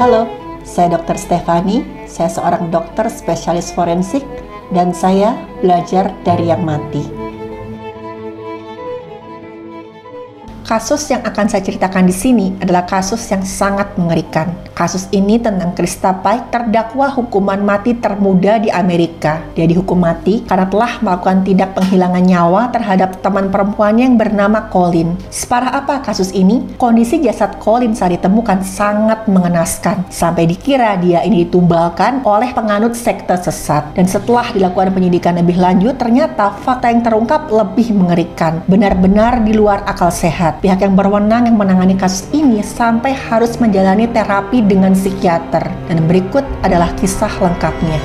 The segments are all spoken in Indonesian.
Halo, saya Dr. Stefani. Saya seorang dokter spesialis forensik dan saya belajar dari yang mati. Kasus yang akan saya ceritakan di sini adalah kasus yang sangat mengerikan. Kasus ini tentang Krista Pike, terdakwa hukuman mati termuda di Amerika. Dia dihukum mati karena telah melakukan tindak penghilangan nyawa terhadap teman perempuannya yang bernama Colin. Separah apa kasus ini? Kondisi jasad Colin saat ditemukan sangat mengenaskan. Sampai dikira dia ini ditumbalkan oleh penganut sekte sesat. Dan setelah dilakukan penyidikan lebih lanjut, ternyata fakta yang terungkap lebih mengerikan. Benar-benar di luar akal sehat. Pihak yang berwenang yang menangani kasus ini sampai harus menjalani terapi dengan psikiater. Dan berikut adalah kisah lengkapnya.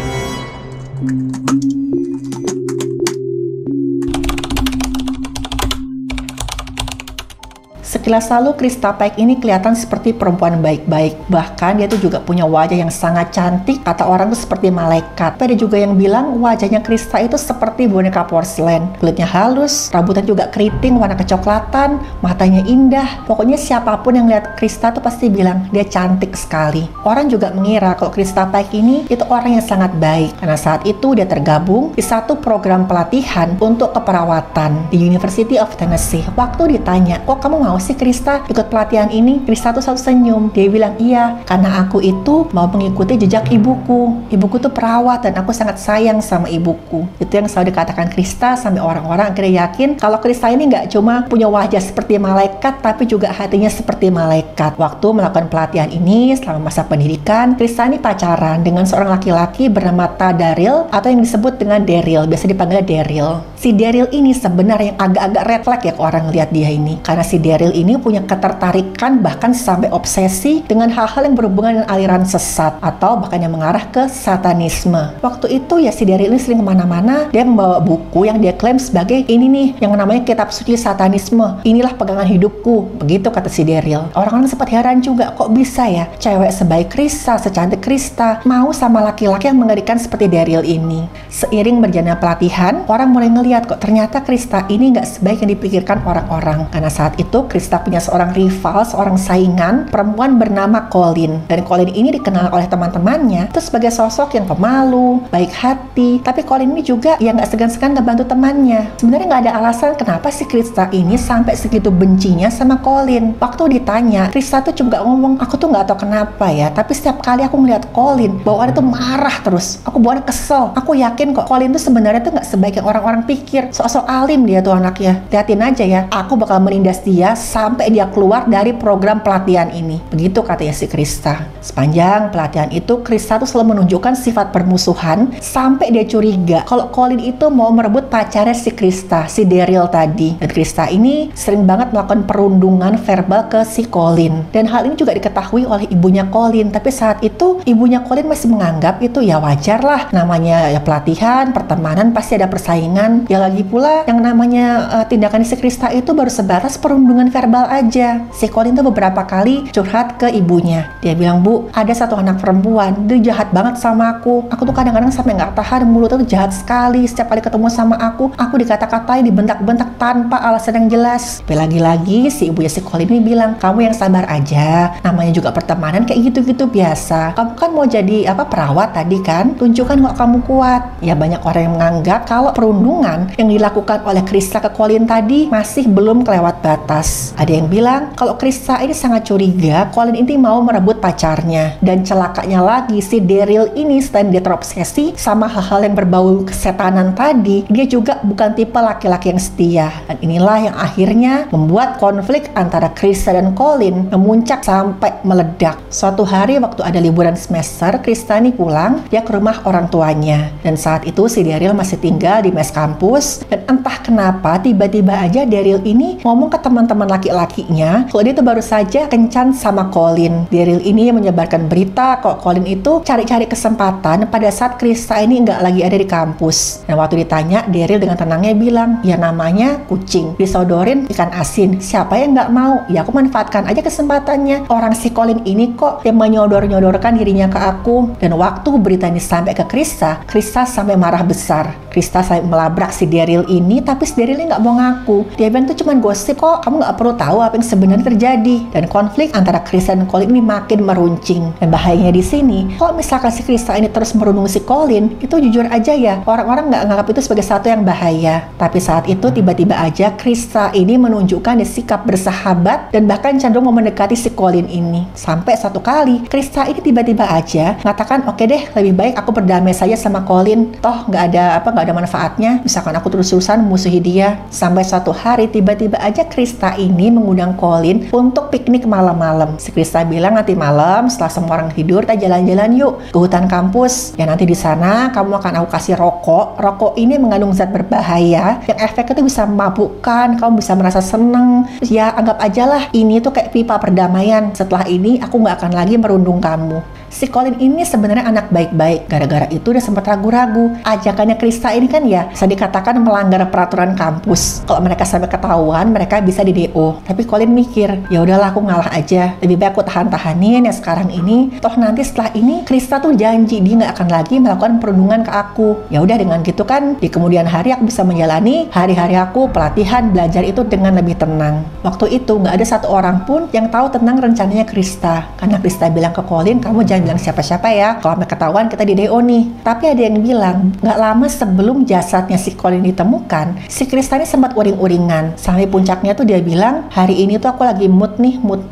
Sekilas lalu, Krista Pike ini kelihatan seperti perempuan baik-baik. Bahkan dia tuh juga punya wajah yang sangat cantik. Kata orang tuh seperti malaikat. Tapi ada juga yang bilang wajahnya Krista itu seperti boneka porselen. Kulitnya halus, rambutnya juga keriting warna kecoklatan, matanya indah. Pokoknya siapapun yang lihat Krista tuh pasti bilang dia cantik sekali. Orang juga mengira kalau Krista Pike ini itu orang yang sangat baik. Karena saat itu dia tergabung di satu program pelatihan untuk keperawatan di University of Tennessee. Waktu ditanya, kok kamu mau sih Krista ikut pelatihan ini? Krista tuh selalu senyum. Dia bilang, iya, karena aku itu mau mengikuti jejak ibuku. Ibuku tuh perawat dan aku sangat sayang sama ibuku. Itu yang selalu dikatakan Krista sampai orang-orang akhirnya yakin kalau Krista ini nggak cuma punya wajah seperti malaikat, tapi juga hatinya seperti malaikat. Waktu melakukan pelatihan ini selama masa pendidikan, Krista ini pacaran dengan seorang laki-laki bernama Daryl atau yang disebut dengan Daryl. Biasa dipanggilnya Daryl. Si Daryl ini sebenarnya agak-agak red flag ya ke orang lihat dia ini. Karena si Daryl ini punya ketertarikan bahkan sampai obsesi dengan hal-hal yang berhubungan dengan aliran sesat atau bahkan yang mengarah ke satanisme. Waktu itu ya si Daryl ini sering kemana-mana, dia membawa buku yang dia klaim sebagai ini nih yang namanya kitab suci satanisme. Inilah pegangan hidupku, begitu kata si Daryl. Orang-orang sempat heran juga, kok bisa ya cewek sebaik Krista, secantik Krista mau sama laki-laki yang mengerikan seperti Daryl ini. Seiring berjalannya pelatihan, orang mulai ngelihat kok ternyata Krista ini nggak sebaik yang dipikirkan orang-orang. Karena saat itu Krista punya seorang rival, seorang saingan, perempuan bernama Colin. Dan Colin ini dikenal oleh teman-temannya itu sebagai sosok yang pemalu, baik hati. Tapi Colin ini juga yang nggak segan-segan ngebantu temannya. Sebenarnya nggak ada alasan kenapa si Krista ini sampai segitu bencinya sama Colin. Waktu ditanya, Krista tuh cuma ngomong, aku tuh nggak tahu kenapa ya, tapi setiap kali aku melihat Colin, bawaannya tuh marah terus. Aku bawaannya kesel. Aku yakin kok Colin tuh sebenarnya tuh nggak sebaik yang orang-orang pikir. Sok-sok alim dia tuh anaknya. Lihatin aja ya, aku bakal menindas dia sampai dia keluar dari program pelatihan ini. Begitu katanya si Krista. Sepanjang pelatihan itu, Krista tuh selalu menunjukkan sifat permusuhan sampai dia curiga kalau Colin itu mau merebut pacarnya si Krista, si Daryl tadi. Dan Krista ini sering banget melakukan perundungan verbal ke si Colin. Dan hal ini juga diketahui oleh ibunya Colin. Tapi saat itu ibunya Colin masih menganggap itu ya wajar lah. Namanya ya pelatihan, pertemanan pasti ada persaingan. Ya lagi pula yang namanya tindakan si Krista itu baru sebatas perundungan verbal aja. Si Colin tuh beberapa kali curhat ke ibunya. Dia bilang, Bu, ada satu anak perempuan, dia jahat banget sama aku. Aku tuh kadang-kadang sampai nggak tahan, mulutnya tuh jahat sekali. Setiap kali ketemu sama aku dikata-katain, dibentak-bentak tanpa alasan yang jelas. Tapi lagi-lagi si ibunya si Colin ini bilang, kamu yang sabar aja. Namanya juga pertemanan kayak gitu-gitu biasa. Kamu kan mau jadi perawat tadi kan? Tunjukkan kok kamu kuat. Ya banyak orang yang menganggap kalau perundungan yang dilakukan oleh Krista ke Colin tadi masih belum kelewat batas. Ada yang bilang kalau Krista ini sangat curiga Colin ini mau merebut pacarnya. Dan celakanya lagi si Daryl ini selain dia terobsesi sama hal-hal yang berbau kesetanan tadi, dia juga bukan tipe laki-laki yang setia. Dan inilah yang akhirnya membuat konflik antara Krista dan Colin memuncak sampai meledak. Suatu hari waktu ada liburan semester, Krista ini pulang dia ke rumah orang tuanya. Dan saat itu si Daryl masih tinggal di mes kampus. Dan entah kenapa tiba-tiba aja Daryl ini ngomong ke teman-teman laki-lakinya kalau dia tuh baru saja kencan sama Colin. Daryl ini menyebarkan berita kok Colin itu cari-cari kesempatan pada saat Krista ini nggak lagi ada di kampus. Dan waktu ditanya, Daryl dengan tenangnya bilang, ya namanya kucing disodorin ikan asin, siapa yang nggak mau? Ya aku manfaatkan aja kesempatannya. Orang si Colin ini kok yang menyodor-nyodorkan dirinya ke aku. Dan waktu berita ini sampai ke Krista sampai marah besar. Krista sampai melabrak si Daryl ini, tapi si Daryl ini nggak mau ngaku. Dia bilang tuh cuma gosip kok, kamu nggak perlu perlu tahu apa yang sebenarnya terjadi. Dan konflik antara Krista dan Colin ini makin meruncing. Dan bahayanya di sini, kalau misalkan si Krista ini terus merundung si Colin, itu jujur aja ya, orang-orang nggak nganggap itu sebagai satu yang bahaya. Tapi saat itu tiba-tiba aja Krista ini menunjukkan sikap bersahabat dan bahkan cenderung mau mendekati si Colin ini. Sampai satu kali, Krista ini tiba-tiba aja mengatakan, oke deh, lebih baik aku berdamai saja sama Colin. Toh nggak ada manfaatnya. Misalkan aku terus-terusan musuhi dia. Sampai suatu hari tiba-tiba aja Krista ini mengundang Colin untuk piknik malam-malam. Si Krista bilang nanti malam setelah semua orang tidur kita jalan-jalan yuk ke hutan kampus. Ya nanti di sana kamu akan aku kasih rokok. Rokok ini mengandung zat berbahaya yang efeknya itu bisa memabukkan, kamu bisa merasa seneng. Terus ya anggap aja lah ini tuh kayak pipa perdamaian. Setelah ini aku nggak akan lagi merundung kamu. Si Colin ini sebenarnya anak baik-baik. Gara-gara itu dia sempat ragu-ragu. Ajakannya Krista ini kan ya bisa dikatakan melanggar peraturan kampus. Kalau mereka sampai ketahuan, mereka bisa di DO. Tapi Colin mikir, ya udahlah aku ngalah aja. Lebih baik aku tahan-tahanin ya sekarang ini. Toh nanti setelah ini Krista tuh janji dia nggak akan lagi melakukan perundungan ke aku. Ya udah dengan gitu kan di kemudian hari aku bisa menjalani hari-hari aku pelatihan belajar itu dengan lebih tenang. Waktu itu nggak ada satu orang pun yang tahu tentang rencananya Krista. Karena Krista bilang ke Colin, kamu jangan bilang siapa-siapa ya, kalau sampai ketahuan kita di DO nih. Tapi ada yang bilang, gak lama sebelum jasadnya si Colin ditemukan, si Krista ini sempat uring-uringan. Sampai puncaknya tuh dia bilang, hari ini tuh aku lagi mood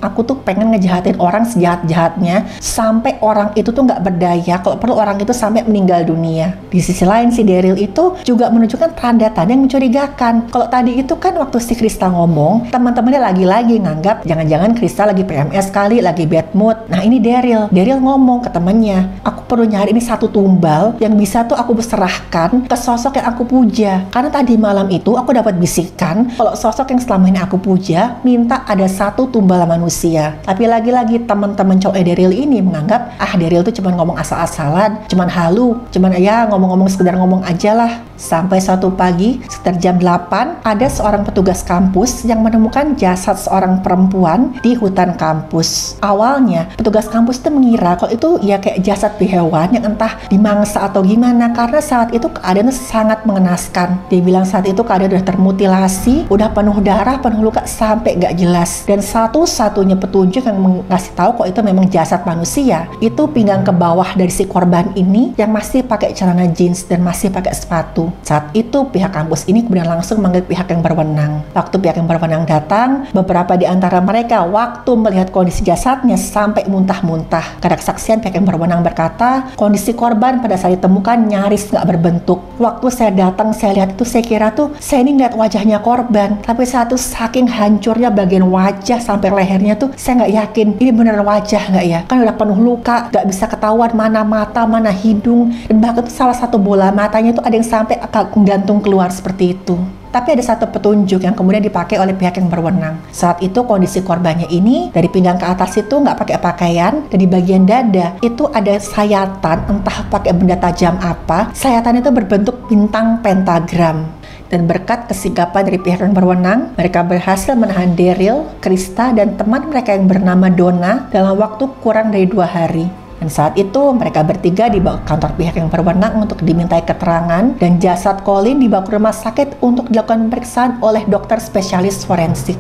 aku tuh pengen ngejahatin orang sejahat-jahatnya, sampai orang itu tuh gak berdaya, kalau perlu orang itu sampai meninggal dunia. Di sisi lain si Daryl itu juga menunjukkan tanda-tanda yang mencurigakan. Kalau tadi itu kan waktu si Krista ngomong, teman-temannya lagi-lagi nganggap, jangan-jangan Krista lagi PMS kali, lagi bad mood. Nah ini Daryl ngomong ke temannya, aku perlu nyari ini satu tumbal yang bisa tuh aku serahkan ke sosok yang aku puja. Karena tadi malam itu aku dapat bisikan kalau sosok yang selama ini aku puja minta ada satu tumbal manusia. Tapi lagi-lagi teman-teman cowok Daryl ini menganggap Daryl tuh cuma ngomong asal-asalan, cuma halu, cuma ya ngomong-ngomong sekedar ngomong aja lah. Sampai suatu pagi sekitar jam 8 ada seorang petugas kampus yang menemukan jasad seorang perempuan di hutan kampus. Awalnya petugas kampus itu mengira kalau itu ya kayak jasad hewan yang entah dimangsa atau gimana, karena saat itu keadaannya sangat mengenaskan. Dia bilang saat itu keadaan udah termutilasi, udah penuh darah, penuh luka sampai gak jelas. Dan satu-satunya petunjuk yang ngasih tahu kok itu memang jasad manusia itu pinggang ke bawah dari si korban ini yang masih pakai celana jeans dan masih pakai sepatu. Saat itu pihak kampus ini kemudian langsung memanggil pihak yang berwenang. Waktu pihak yang berwenang datang, beberapa di antara mereka waktu melihat kondisi jasadnya sampai muntah-muntah. Karena kesaksian pihak yang berwenang berkata, kondisi korban pada saat ditemukan nyaris nggak berbentuk. Waktu saya datang, saya lihat itu, saya kira tuh saya ini ngeliat wajahnya korban. Tapi saat itu saking hancurnya bagian wajah sampai lehernya tuh, saya nggak yakin ini beneran wajah nggak ya. Kan udah penuh luka, nggak bisa ketahuan mana mata, mana hidung. Dan bahkan tuh salah satu bola matanya tuh ada yang sampai gantung keluar seperti itu. Tapi ada satu petunjuk yang kemudian dipakai oleh pihak yang berwenang. Saat itu kondisi korbannya ini dari pinggang ke atas itu nggak pakai pakaian, dan di bagian dada itu ada sayatan, entah pakai benda tajam apa. Sayatan itu berbentuk bintang pentagram. Dan berkat kesigapan dari pihak yang berwenang, mereka berhasil menahan Daryl, Krista, dan teman mereka yang bernama Donna dalam waktu kurang dari 2 hari. Dan saat itu mereka bertiga dibawa ke kantor pihak yang berwenang untuk dimintai keterangan, dan jasad Colin dibawa ke rumah sakit untuk dilakukan pemeriksaan oleh dokter spesialis forensik.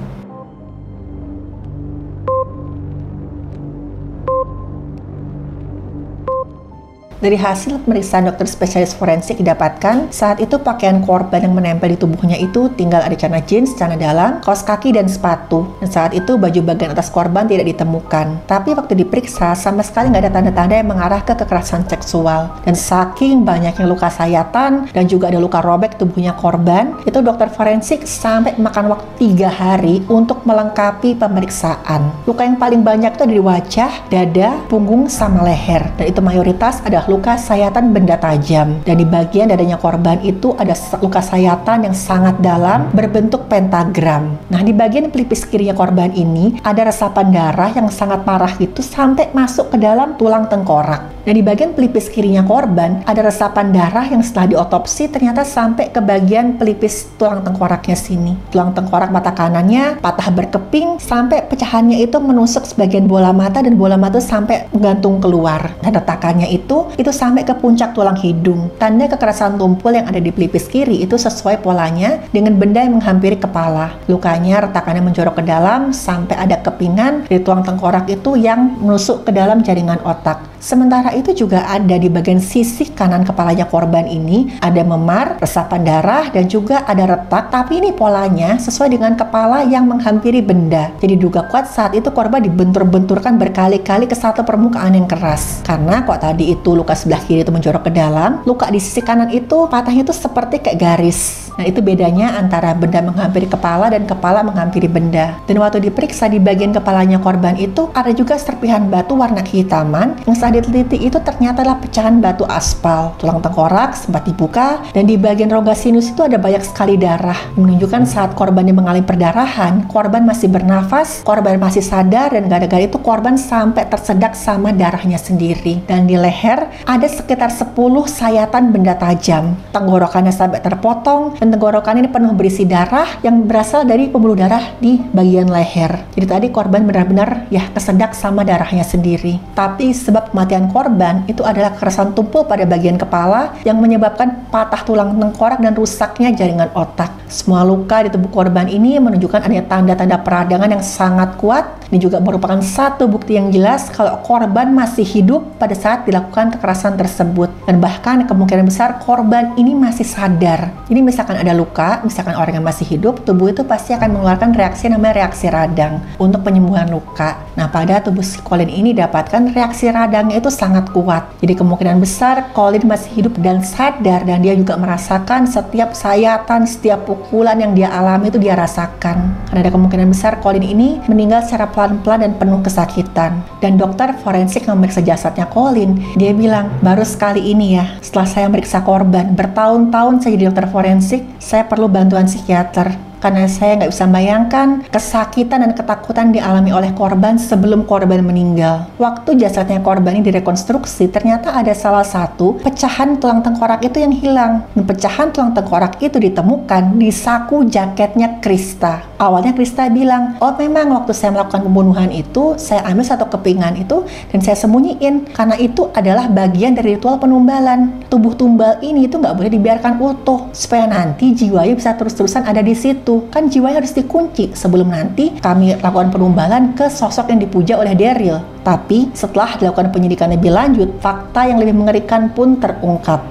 Dari hasil pemeriksaan dokter spesialis forensik didapatkan, saat itu pakaian korban yang menempel di tubuhnya itu tinggal ada celana jeans, celana dalam, kaos kaki, dan sepatu. Dan saat itu baju bagian atas korban tidak ditemukan. Tapi waktu diperiksa, sama sekali nggak ada tanda-tanda yang mengarah ke kekerasan seksual. Dan saking banyaknya luka sayatan dan juga ada luka robek tubuhnya korban, itu dokter forensik sampai makan waktu 3 hari untuk melengkapi pemeriksaan. Luka yang paling banyak itu ada di wajah, dada, punggung, sama leher. Dan itu mayoritas adalah luka sayatan benda tajam, dan di bagian dadanya korban itu ada luka sayatan yang sangat dalam berbentuk pentagram. Nah, di bagian pelipis kirinya korban ini ada resapan darah yang sangat parah gitu sampai masuk ke dalam tulang tengkorak. Dan di bagian pelipis kirinya korban ada resapan darah yang setelah diotopsi ternyata sampai ke bagian pelipis tulang tengkoraknya sini. Tulang tengkorak mata kanannya patah berkeping sampai pecahannya itu menusuk sebagian bola mata, dan bola mata sampai menggantung keluar. Dan retakannya itu itu sampai ke puncak tulang hidung. Tanda kekerasan tumpul yang ada di pelipis kiri itu sesuai polanya dengan benda yang menghampiri kepala. Lukanya retakannya menjorok ke dalam sampai ada kepingan di tulang tengkorak itu yang menusuk ke dalam jaringan otak. Sementara itu juga ada di bagian sisi kanan kepalanya korban ini ada memar, resapan darah, dan juga ada retak, tapi ini polanya sesuai dengan kepala yang menghampiri benda. Jadi duga kuat saat itu korban dibentur-benturkan berkali-kali ke satu permukaan yang keras. Karena kok tadi itu luka sebelah kiri itu menjorok ke dalam, luka di sisi kanan itu patahnya itu seperti kayak garis. Nah, itu bedanya antara benda menghampiri kepala dan kepala menghampiri benda. Dan waktu diperiksa di bagian kepalanya korban itu ada juga serpihan batu warna kehitaman yang saat diteliti itu ternyata adalah pecahan batu aspal. Tulang tengkorak sempat dibuka dan di bagian rongga sinus itu ada banyak sekali darah, menunjukkan saat korban yang mengalami perdarahan, korban masih bernafas, korban masih sadar, dan gara-gara itu korban sampai tersedak sama darahnya sendiri. Dan di leher ada sekitar 10 sayatan benda tajam. Tenggorokannya sampai terpotong dan tenggorokan ini penuh berisi darah yang berasal dari pembuluh darah di bagian leher. Jadi tadi korban benar-benar ya kesedak sama darahnya sendiri. Tapi sebab kematian korban itu adalah kekerasan tumpul pada bagian kepala yang menyebabkan patah tulang tengkorak dan rusaknya jaringan otak. Semua luka di tubuh korban ini menunjukkan adanya tanda-tanda peradangan yang sangat kuat. Ini juga merupakan satu bukti yang jelas kalau korban masih hidup pada saat dilakukan kekerasan tersebut. Dan bahkan kemungkinan besar korban ini masih sadar. Jadi misalkan ada luka, misalkan orang yang masih hidup, tubuh itu pasti akan mengeluarkan reaksi namanya reaksi radang untuk penyembuhan luka. Nah, pada tubuh si Colin ini dapatkan reaksi radangnya itu sangat kuat. Jadi kemungkinan besar Colin masih hidup dan sadar, dan dia juga merasakan setiap sayatan, setiap pukulan yang dia alami itu dia rasakan. Karena ada kemungkinan besar Colin ini meninggal secara pelan-pelan dan penuh kesakitan. Dan dokter forensik memeriksa jasadnya Colin, dia bilang, baru sekali ini ya, setelah saya meriksa korban, bertahun-tahun saya jadi dokter forensik, saya perlu bantuan psikiater. Karena saya nggak bisa bayangkan kesakitan dan ketakutan dialami oleh korban sebelum korban meninggal. Waktu jasadnya korban ini direkonstruksi, ternyata ada salah satu pecahan tulang tengkorak itu yang hilang. Dan pecahan tulang tengkorak itu ditemukan di saku jaketnya Krista. Awalnya Krista bilang, oh memang waktu saya melakukan pembunuhan itu, saya ambil satu kepingan itu dan saya sembunyiin. Karena itu adalah bagian dari ritual penumbalan. Tubuh tumbal ini itu nggak boleh dibiarkan utuh, supaya nanti jiwanya bisa terus-terusan ada di situ. Kan jiwanya harus dikunci sebelum nanti kami lakukan penumbalan ke sosok yang dipuja oleh Daryl. Tapi setelah dilakukan penyidikan lebih lanjut, fakta yang lebih mengerikan pun terungkap.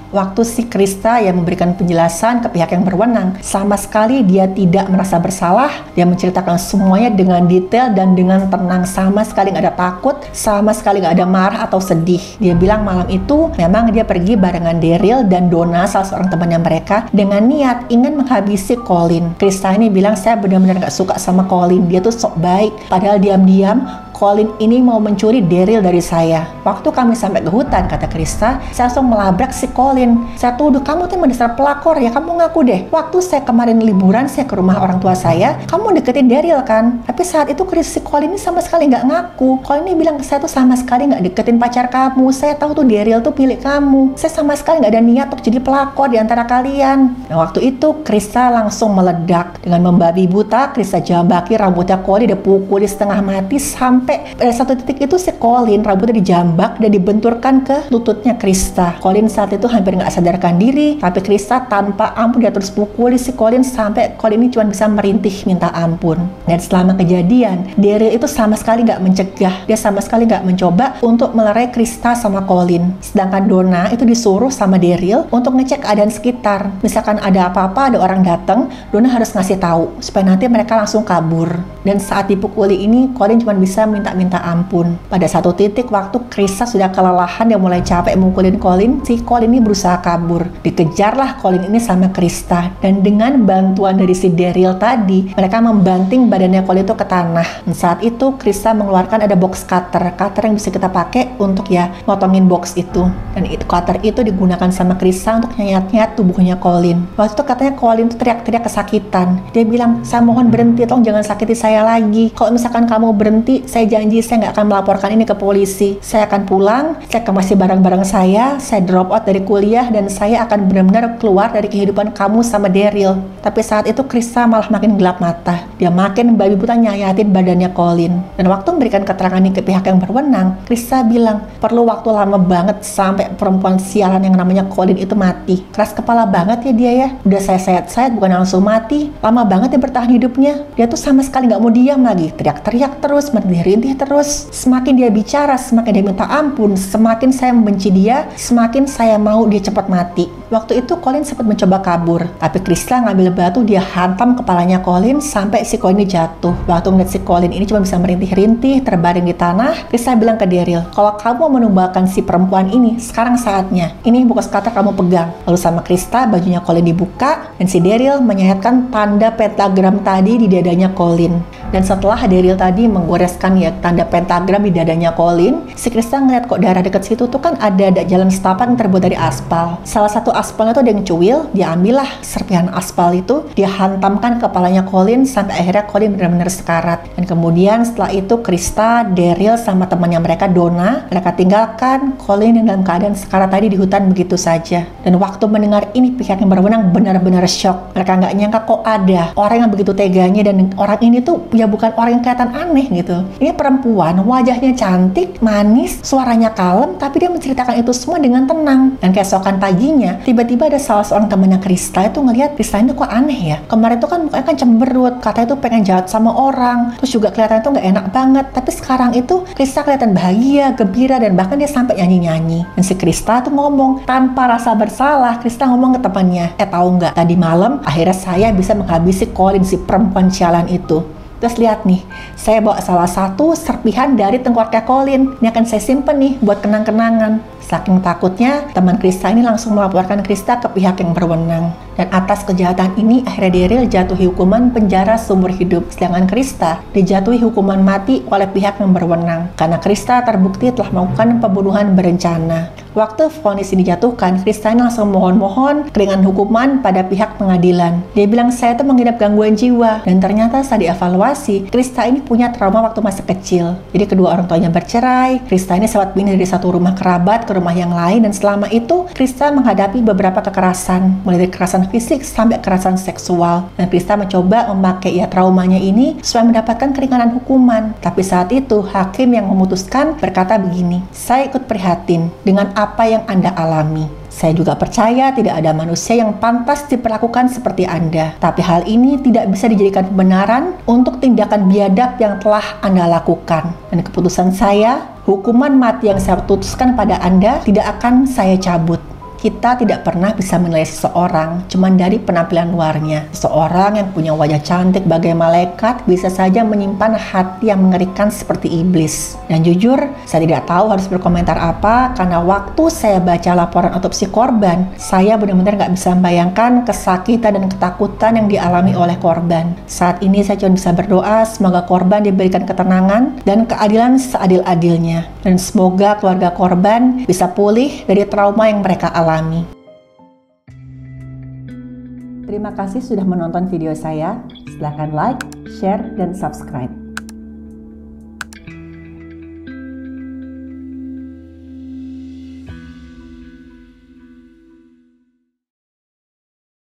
Waktu si Krista yang memberikan penjelasan ke pihak yang berwenang, sama sekali dia tidak merasa bersalah. Dia menceritakan semuanya dengan detail dan dengan tenang, sama sekali nggak ada takut, sama sekali nggak ada marah atau sedih. Dia bilang malam itu memang dia pergi barengan Daryl dan Donna, salah seorang temannya mereka, dengan niat ingin menghabisi Colin. Krista ini bilang, saya benar-benar nggak suka sama Colin, dia tuh sok baik, padahal diam-diam Colin ini mau mencuri Daryl dari saya. Waktu kami sampai ke hutan, kata Krista, saya langsung melabrak si Colin. Saya tuduh, kamu tuh dasar pelakor ya, kamu ngaku deh. Waktu saya kemarin liburan, saya ke rumah orang tua saya, kamu deketin Daryl kan? Tapi saat itu si Colin ini sama sekali nggak ngaku. Colin ini bilang, saya tuh sama sekali nggak deketin pacar kamu. Saya tahu tuh Daryl tuh pilih kamu. Saya sama sekali nggak ada niat untuk jadi pelakor di antara kalian. Nah, waktu itu Krista langsung meledak. Dengan membabi buta, Krista jambaki rambutnya Colin, dia pukuli setengah mati sampai pada satu titik itu si Colin rambutnya dijambak dan dibenturkan ke lututnya Krista. Colin saat itu hampir nggak sadarkan diri, tapi Krista tanpa ampun dia terus pukuli si Colin sampai Colin ini cuma bisa merintih minta ampun. Dan selama kejadian, Daryl itu sama sekali nggak mencegah, dia sama sekali nggak mencoba untuk melerai Krista sama Colin. Sedangkan Donna itu disuruh sama Daryl untuk ngecek keadaan sekitar. Misalkan ada apa-apa, ada orang datang, Donna harus ngasih tahu supaya nanti mereka langsung kabur. Dan saat dipukuli ini, Colin cuma bisa minta ampun. Pada satu titik waktu Krista sudah kelelahan, dia mulai capek mukulin Colin, si Colin ini berusaha kabur. Dikejarlah Colin ini sama Krista, dan dengan bantuan dari si Daryl tadi, mereka membanting badannya Colin itu ke tanah. Dan saat itu Krista mengeluarkan ada box cutter yang bisa kita pakai untuk ya motongin box itu. Dan cutter itu digunakan sama Krista untuk nyayat-nyayat tubuhnya Colin. Waktu itu katanya Colin tuh teriak-teriak kesakitan. Dia bilang, saya mohon berhenti, tolong jangan sakiti saya lagi. Kalau misalkan kamu berhenti, saya janji saya nggak akan melaporkan ini ke polisi. Saya akan pulang, saya akan kasih barang-barang saya drop out dari kuliah, dan saya akan benar-benar keluar dari kehidupan kamu sama Daryl. Tapi saat itu Krista malah makin gelap mata. Dia makin babi buta nyayatin badannya Colin. Dan waktu memberikan keterangan ini ke pihak yang berwenang, Krista bilang perlu waktu lama banget sampai perempuan sialan yang namanya Colin itu mati. Keras kepala banget ya dia ya. Udah saya sayat-sayat bukan langsung mati. Lama banget dia bertahan hidupnya. Dia tuh sama sekali nggak mau diam lagi. Teriak-teriak terus, merintih-rintih terus. Semakin dia bicara, semakin dia minta ampun. Semakin saya membenci dia, semakin saya mau dia cepat mati. Waktu itu Colin sempat mencoba kabur, tapi Krista ngambil batu, dia hantam kepalanya Colin sampai si Colin ini jatuh. Waktu ngeliat si Colin ini cuma bisa merintih-rintih, terbaring di tanah, Krista bilang ke Daryl, kalau kamu mau menumbalkan si perempuan ini, sekarang saatnya. Ini buku skater kamu pegang. Lalu sama Krista, bajunya Colin dibuka, dan si Daryl menyayatkan tanda pentagram tadi di dadanya Colin. Dan setelah Daryl tadi menggoreskan ya tanda pentagram di dadanya Colin, si Krista ngeliat kok darah deket situ tuh kan ada jalan setapak yang terbuat dari aspal. Salah satu aspalnya tuh ada yang cuil, dia ambillah serpihan aspal itu, dia hantamkan kepalanya Colin sampai akhirnya Colin benar-benar sekarat. Dan kemudian setelah itu Krista, Daryl sama temannya mereka Donna, mereka tinggalkan Colin yang dalam keadaan sekarat tadi di hutan begitu saja. Dan waktu mendengar ini pihak yang berwenang benar-benar shock. Mereka nggak nyangka kok ada orang yang begitu teganya, dan orang ini tuh ya bukan orang yang kelihatan aneh gitu. Ini perempuan, wajahnya cantik, manis, suaranya kalem, tapi dia menceritakan itu semua dengan tenang. Dan keesokan paginya, tiba-tiba ada salah seorang temannya Krista itu ngelihat Krista ini kok aneh ya. Kemarin tuh kan mukanya kan cemberut, katanya tuh pengen jahat sama orang, terus juga kelihatannya tuh nggak enak banget. Tapi sekarang itu Krista kelihatan bahagia, gembira, dan bahkan dia sampai nyanyi-nyanyi. Dan si Krista tuh ngomong tanpa rasa bersalah. Krista ngomong ke temannya, tahu nggak, tadi malam akhirnya saya bisa menghabisi Colin, si perempuan sialan itu. Terus lihat nih, saya bawa salah satu serpihan dari tengkoraknya Colin. Ini akan saya simpen nih buat kenang-kenangan. Saking takutnya, teman Krista ini langsung melaporkan Krista ke pihak yang berwenang. Dan atas kejahatan ini, akhirnya Daryl jatuhi hukuman penjara seumur hidup. Sedangkan Krista dijatuhi hukuman mati oleh pihak yang berwenang. Karena Krista terbukti telah melakukan pembunuhan berencana. Waktu vonis dijatuhkan, Krista ini langsung mohon-mohon keringan hukuman pada pihak pengadilan. Dia bilang, saya itu mengidap gangguan jiwa. Dan ternyata saat dievaluasi, Krista ini punya trauma waktu masih kecil. Jadi kedua orang tuanya bercerai. Krista ini sempat pindah dari satu rumah kerabat ke rumah yang lain. Dan selama itu, Krista menghadapi beberapa kekerasan. Mulai dari kekerasan fisik sampai kekerasan seksual. Dan Krista mencoba memakai traumanya ini supaya mendapatkan keringanan hukuman. Tapi saat itu, hakim yang memutuskan berkata begini, saya ikut prihatin dengan apa yang Anda alami. Saya juga percaya tidak ada manusia yang pantas diperlakukan seperti Anda. Tapi hal ini tidak bisa dijadikan pembenaran untuk tindakan biadab yang telah Anda lakukan. Dan keputusan saya, hukuman mati yang saya putuskan pada Anda tidak akan saya cabut. Kita tidak pernah bisa menilai seseorang cuma dari penampilan luarnya. Seseorang yang punya wajah cantik bagai malaikat bisa saja menyimpan hati yang mengerikan seperti iblis. Dan jujur, saya tidak tahu harus berkomentar apa karena waktu saya baca laporan otopsi korban, saya benar-benar nggak bisa membayangkan kesakitan dan ketakutan yang dialami oleh korban. Saat ini saya cuma bisa berdoa semoga korban diberikan ketenangan dan keadilan seadil-adilnya. Dan semoga keluarga korban bisa pulih dari trauma yang mereka alami. Terima kasih sudah menonton video saya. Silahkan like, share, dan subscribe.